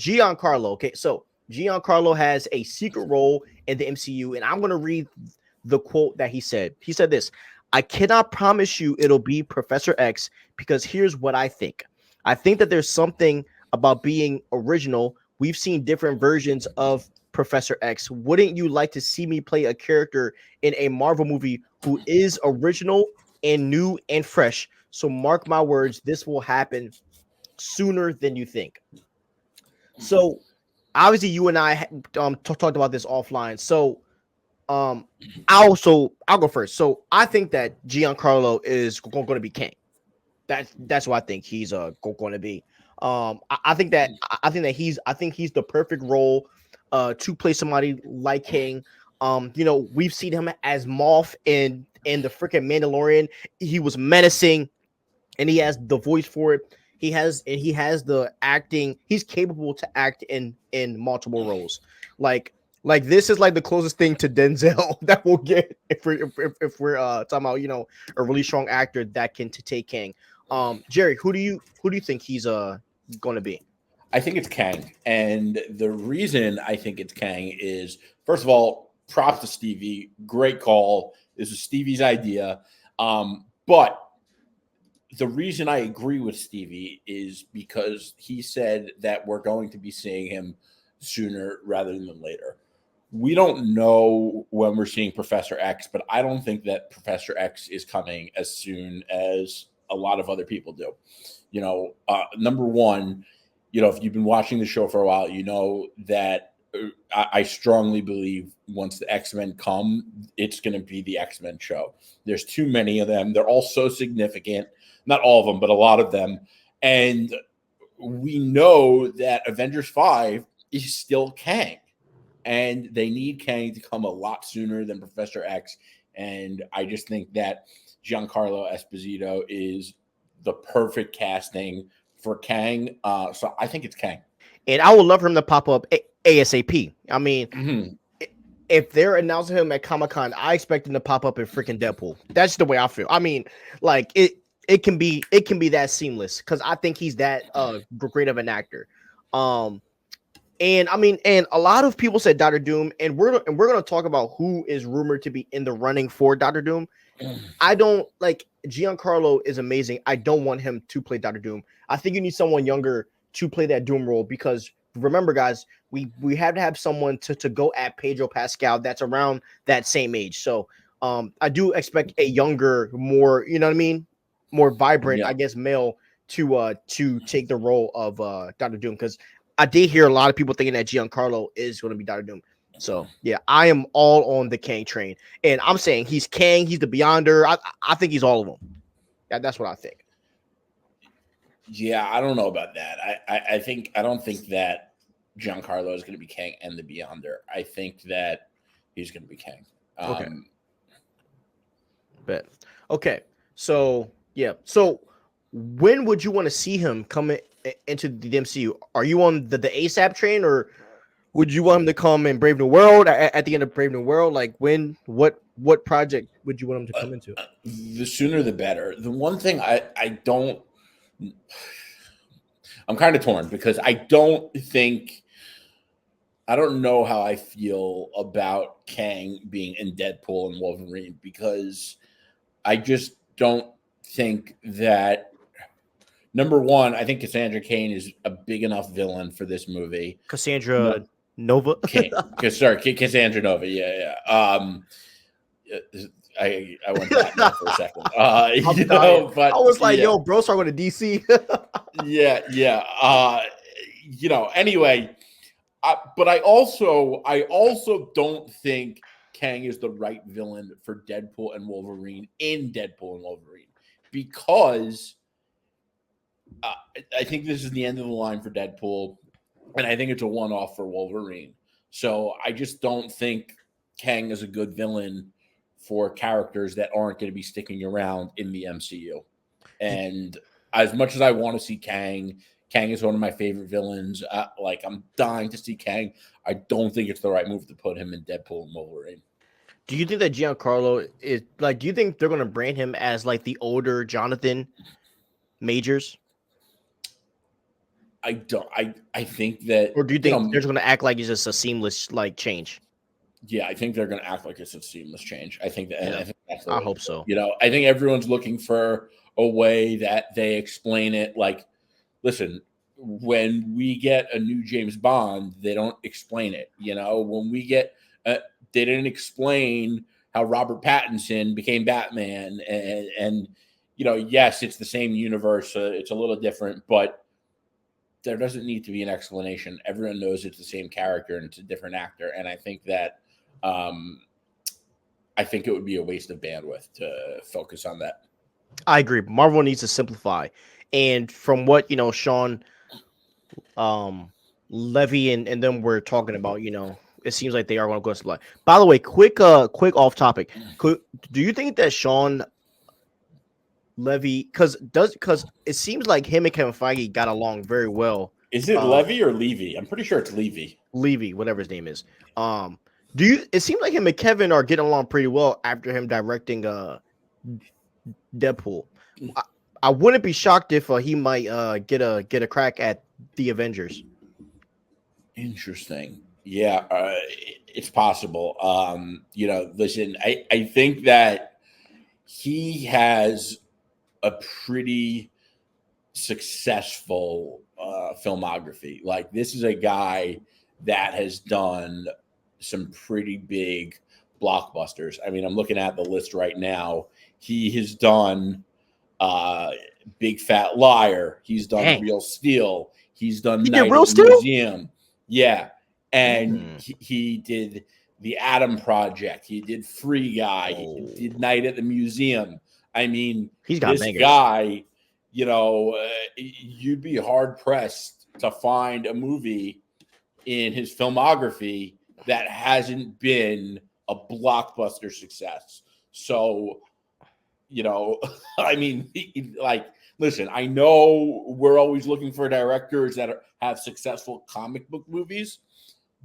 Giancarlo. Okay, so Giancarlo has a secret role in the MCU, and I'm going to read the quote that he said. He said this: I cannot promise you it'll be Professor X because here's what I think. I think that there's something about being original. We've seen different versions of Professor X. Wouldn't you like to see me play a character in a Marvel movie who is original and new and fresh? So mark my words, this will happen sooner than you think. So obviously, you and I talked about this offline. So um, I'll go first. So I think that Giancarlo is going to be king. That's what I think he's going to be. I think he's the perfect role to play somebody like King. We've seen him as Moff in the freaking Mandalorian. He was menacing, and he has the voice for it. He has the acting. He's capable to act in multiple roles. Like this is like the closest thing to Denzel that we'll get if we're talking about a really strong actor that can to take King. Jerry, who do you think he's going to be? I think it's Kang. And the reason I think it's Kang is, first of all, props to Stevie. Great call. This was Stevie's idea. But the reason I agree with Stevie is because he said that we're going to be seeing him sooner rather than later. We don't know when we're seeing Professor X, but I don't think that Professor X is coming as soon as a lot of other people do. Number one, if you've been watching the show for a while, you know that I strongly believe once the X-Men come, it's going to be the X-Men show. There's too many of them. They're all so significant. Not all of them, but a lot of them. And we know that Avengers 5 is still Kang. And they need Kang to come a lot sooner than Professor X. And I just think that Giancarlo Esposito is the perfect casting for Kang. So I think it's Kang. And I would love for him to pop up ASAP. I mean, Mm-hmm. if they're announcing him at Comic-Con, I expect him to pop up in freaking Deadpool. That's the way I feel. I mean, like it can be that seamless because I think he's that great of an actor. Um, and I mean, and a lot of people said Doctor Doom, and we're gonna talk about who is rumored to be in the running for Doctor Doom. I don't like Giancarlo is amazing. I don't want him to play Doctor Doom. I think you need someone younger to play that Doom role because remember, guys, we have to have someone to go at Pedro Pascal that's around that same age. So I do expect a younger, more you know what I mean, more vibrant, Yeah. I guess, male to take the role of Doctor Doom because I did hear a lot of people thinking that Giancarlo is going to be Doctor Doom. So yeah, I am all on the Kang train, and I'm saying he's Kang, he's the Beyonder. I think he's all of them. That's what I think. Yeah, I don't know about that. I don't think that Giancarlo is going to be Kang and the Beyonder. I think that he's going to be Kang. Okay, bet. Okay, so yeah, so when would you want to see him come into the MCU? Are you on the ASAP train, or would you want him to come in Brave New World at the end of Brave New World? Like when, what project would you want him to come into? The sooner the better. The one thing I don't, I'm kind of torn because I don't know how I feel about Kang being in Deadpool and Wolverine because I just don't think that. Number one, I think Cassandra Cain is a big enough villain for this movie. No, Cassandra Nova. Cassandra Nova. Yeah, yeah. I went back there for a second. I'm dying. I But was like, yeah, yo, bro, start with a DC. yeah. Anyway, but I also don't think Kang is the right villain for Deadpool and Wolverine in Deadpool and Wolverine because uh, I think this is the end of the line for Deadpool, and I think it's a one-off for Wolverine. So I just don't think Kang is a good villain for characters that aren't going to be sticking around in the MCU. And as much as I want to see Kang, Kang is one of my favorite villains. Like I'm dying to see Kang. I don't think it's the right move to put him in Deadpool and Wolverine. Do you think that Giancarlo is like? Do you think they're gonna brand him as like the older Jonathan Majors? I don't. I think that, Or do you think they're just going to act like it's just a seamless like change? yeah, I think they're going to act like it's a seamless change. I think that, and Yeah, I think that's the I way to hope do it. so. I think everyone's looking for a way that they explain it. Like, listen, when we get a new James Bond, they don't explain it. When we get, they didn't explain how Robert Pattinson became Batman, and yes, it's the same universe. It's a little different, but there doesn't need to be an explanation. Everyone knows it's the same character and it's a different actor. And I think that, I think it would be a waste of bandwidth to focus on that. I agree. Marvel needs to simplify. And from what Sean um Levy and them were talking about, it seems like they are going to go supply. By the way, quick off topic. Do you think that Sean Levy, because it seems like him and Kevin Feige got along very well. Is it Levy or Levy? I'm pretty sure it's Levy. Levy, whatever his name is. It seems like him and Kevin are getting along pretty well after him directing Deadpool. I wouldn't be shocked if he might get a crack at the Avengers. Interesting. Yeah, it's possible. Listen, I think that he has a pretty successful filmography. Like, this is a guy that has done some pretty big blockbusters. I mean, I'm looking at the list right now. He has done Big Fat Liar. He's done Dang. Real Steel. He's done He Night did Real at the Steel? Museum. Yeah. And he did The Atom Project. He did Free Guy. He did Night at the Museum. I mean, he's got this bangers. guy, you'd be hard pressed to find a movie in his filmography that hasn't been a blockbuster success. So, I mean, listen, I know we're always looking for directors that have successful comic book movies,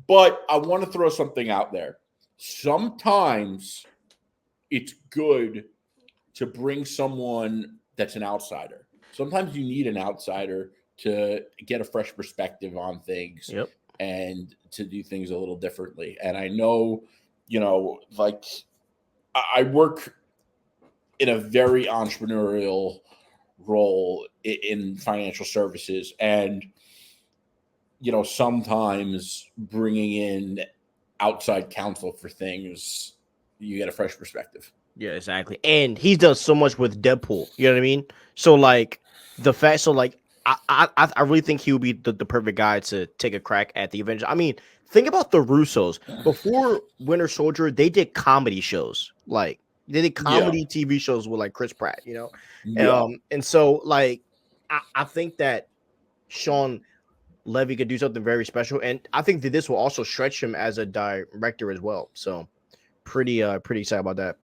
but I want to throw something out there. Sometimes it's good to bring someone that's an outsider. Sometimes you need an outsider to get a fresh perspective on things. Yep. And to do things a little differently. And I know, I work in a very entrepreneurial role in financial services. And, sometimes bringing in outside counsel for things, you get a fresh perspective. Yeah, exactly. And he does so much with Deadpool. You know what I mean? So like I really think he would be the perfect guy to take a crack at the Avengers. I mean, think about the Russos. Before Winter Soldier, they did comedy shows. Like they did comedy TV shows with like Chris Pratt, Yeah. And so like I think that Sean Levy could do something very special. And I think that this will also stretch him as a director as well. So pretty excited about that.